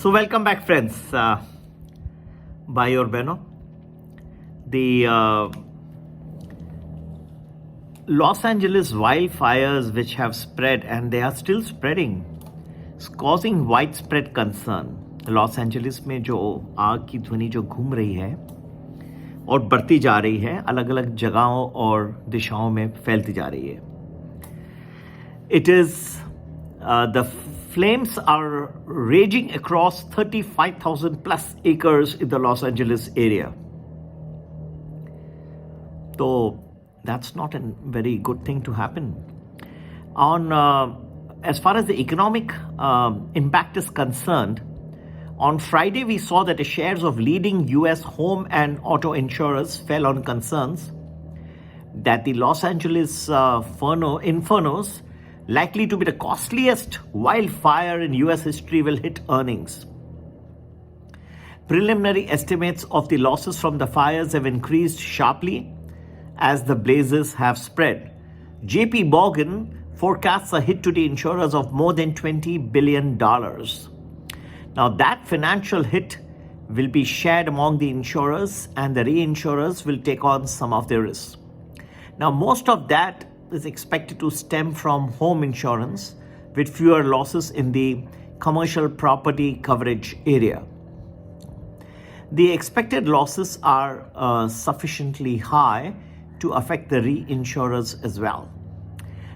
So welcome back, friends. Bhai or Beno, the Los Angeles wildfires, which have spread and they are still spreading, is causing widespread concern. Los Angeles में जो आग की ध्वनि जो घूम रही है और बढ़ती जा रही है, अलग अलग जगहों और दिशाओं में फैलती जा रही है. It is the flames are raging across 35,000 plus acres in the Los Angeles area. So that's not a very good thing to happen. As far as the economic impact is concerned, on Friday we saw that the shares of leading US home and auto insurers fell on concerns that the Los Angeles infernos, likely to be the costliest wildfire in US history, will hit earnings. Preliminary estimates of the losses from the fires have increased sharply as the blazes have spread. JP Morgan forecasts a hit to the insurers of more than $20 billion. Now, that financial hit will be shared among the insurers, and the reinsurers will take on some of the risks. Now, most of that is expected to stem from home insurance, with fewer losses in the commercial property coverage area. The expected losses are sufficiently high to affect the reinsurers as well.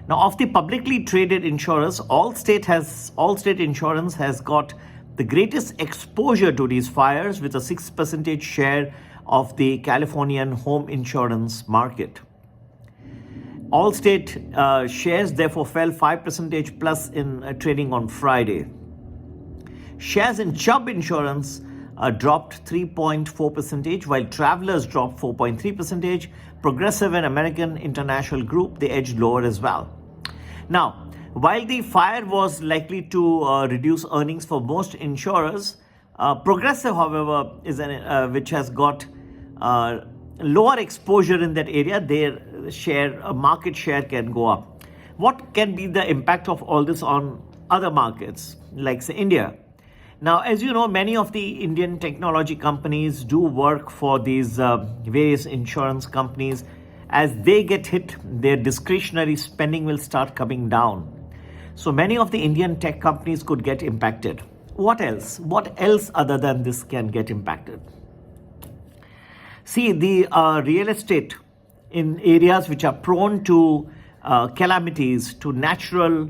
Now, of the publicly traded insurers, Allstate Insurance has got the greatest exposure to these fires, with a 6% share of the Californian home insurance market. Allstate shares therefore fell 5% plus in trading on Friday. Shares in Chubb Insurance dropped 3.4%, while Travelers dropped 4.3%. Progressive and American International Group, they edged lower as well. Now, while the fire was likely to reduce earnings for most insurers, Progressive, however, is which has got lower exposure in that area, their market share can go up. What can be the impact of all this on other markets, like say India? Now, as you know, many of the Indian technology companies do work for these various insurance companies. As they get hit, their discretionary spending will start coming down. So many of the Indian tech companies could get impacted. What else? What else other than this can get impacted? See, the real estate in areas which are prone to calamities, to natural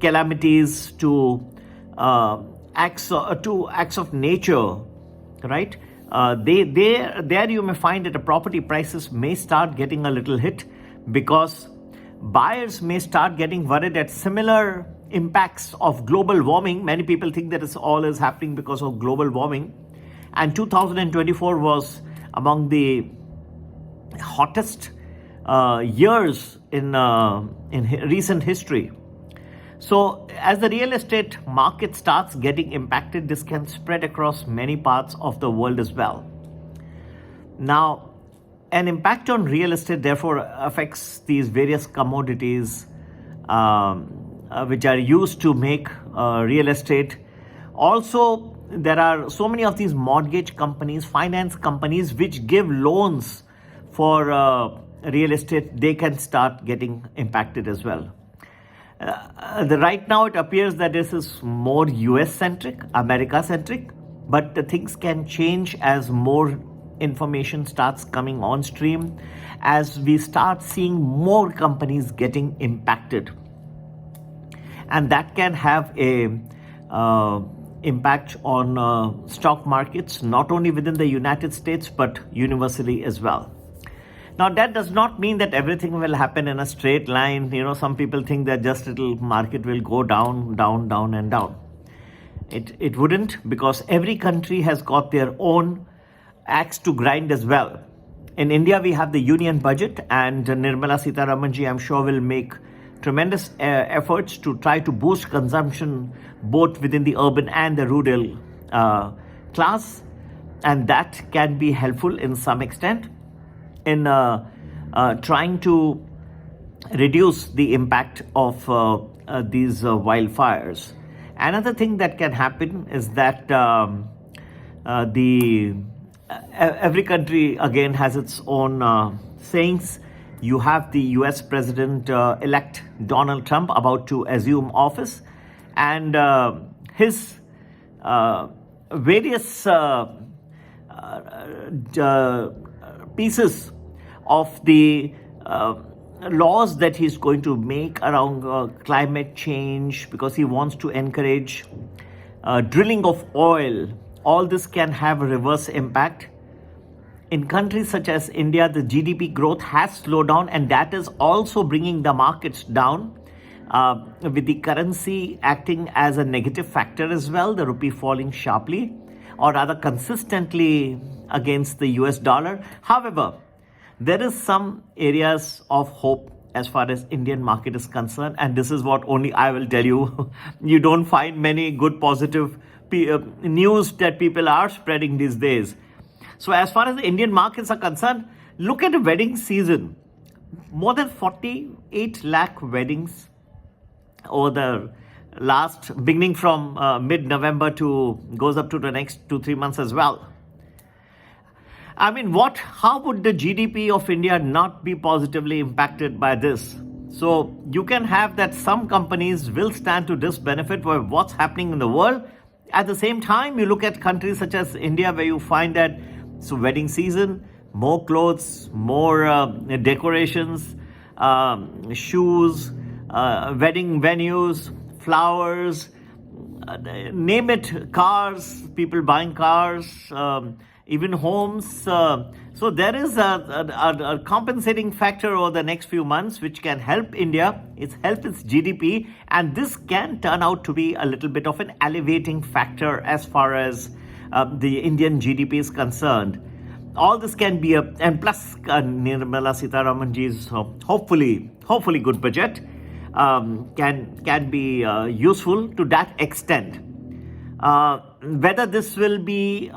calamities, to acts of nature, right? There you may find that the property prices may start getting a little hit, because buyers may start getting worried at similar impacts of global warming. Many people think that it's all is happening because of global warming. And 2024 was among the hottest years in recent history. So as the real estate market starts getting impacted, this can spread across many parts of the world as well. Now, an impact on real estate therefore affects these various commodities which are used to make real estate. Also, there are so many of these mortgage companies, finance companies, which give loans for real estate. They can start getting impacted as well. Right now, it appears that this is more US-centric, America-centric, but the things can change as more information starts coming on stream, as we start seeing more companies getting impacted. And that can have a impact on stock markets, not only within the United States, but universally as well. Now, that does not mean that everything will happen in a straight line. You know, some people think that just little market will go down, down, down, and down. It wouldn't, because every country has got their own axe to grind as well. In India, we have the union budget, and Nirmala Sitharamanji, I'm sure, will make tremendous efforts to try to boost consumption both within the urban and the rural class, and that can be helpful in some extent in trying to reduce the impact of these wildfires. Another thing that can happen is that every country again has its own sayings. You have the US President elect Donald Trump about to assume office, and his various pieces of the laws that he's going to make around climate change, because he wants to encourage drilling of oil. All this can have a reverse impact. In countries such as India, the GDP growth has slowed down, and that is also bringing the markets down, with the currency acting as a negative factor as well, the rupee falling sharply, or rather consistently against the US dollar. However, there is some areas of hope as far as Indian market is concerned, and this is what only I will tell you. You don't find many good positive news that people are spreading these days. So as far as the Indian markets are concerned, look at the wedding season. More than 48 lakh weddings over the last, beginning from mid-November to goes up to the next 2-3 months as well. I mean, how would the GDP of India not be positively impacted by this? So you can have that some companies will stand to this benefit for what's happening in the world. At the same time, you look at countries such as India, where you find that wedding season, more clothes, more decorations, shoes, wedding venues, flowers, name it, cars, people buying cars, even homes. So there is a compensating factor over the next few months which can help India, help its GDP, and this can turn out to be a little bit of an elevating factor as far as the Indian GDP is concerned. All this can be and plus Nirmala Sitharaman ji's hopefully good budget can be useful to that extent. Whether this will be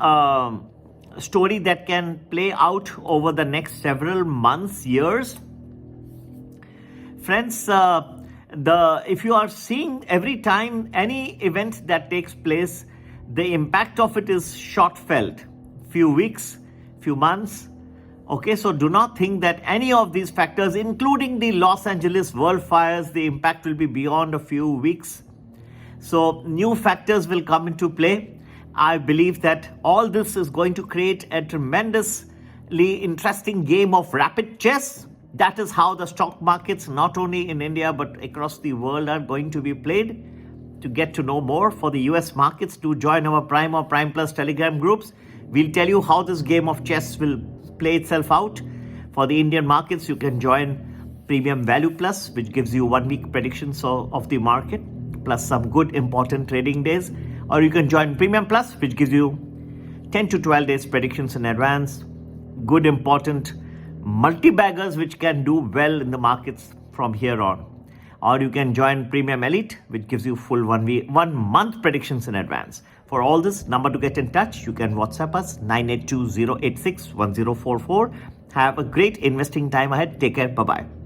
story that can play out over the next several months, years, friends, if you are seeing every time any event that takes place, the impact of it is short felt, few weeks, few months. Okay, so do not think that any of these factors, including the Los Angeles wildfires, the impact will be beyond a few weeks. So new factors will come into play. I believe that all this is going to create a tremendously interesting game of rapid chess. That is how the stock markets, not only in India but across the world, are going to be played. To get to know more for the US markets, do join our Prime or Prime Plus Telegram groups. We'll tell you how this game of chess will play itself out. For the Indian markets, you can join Premium Value Plus, which gives you 1 week predictions of the market, plus some good important trading days. Or you can join Premium Plus, which gives you 10 to 12 days predictions in advance, good important multi-baggers which can do well in the markets from here on. Or you can join Premium Elite, which gives you full 1 month predictions in advance. For all this, number to get in touch, you can WhatsApp us 982-086-1044. Have a great investing time ahead. Take care. Bye-bye.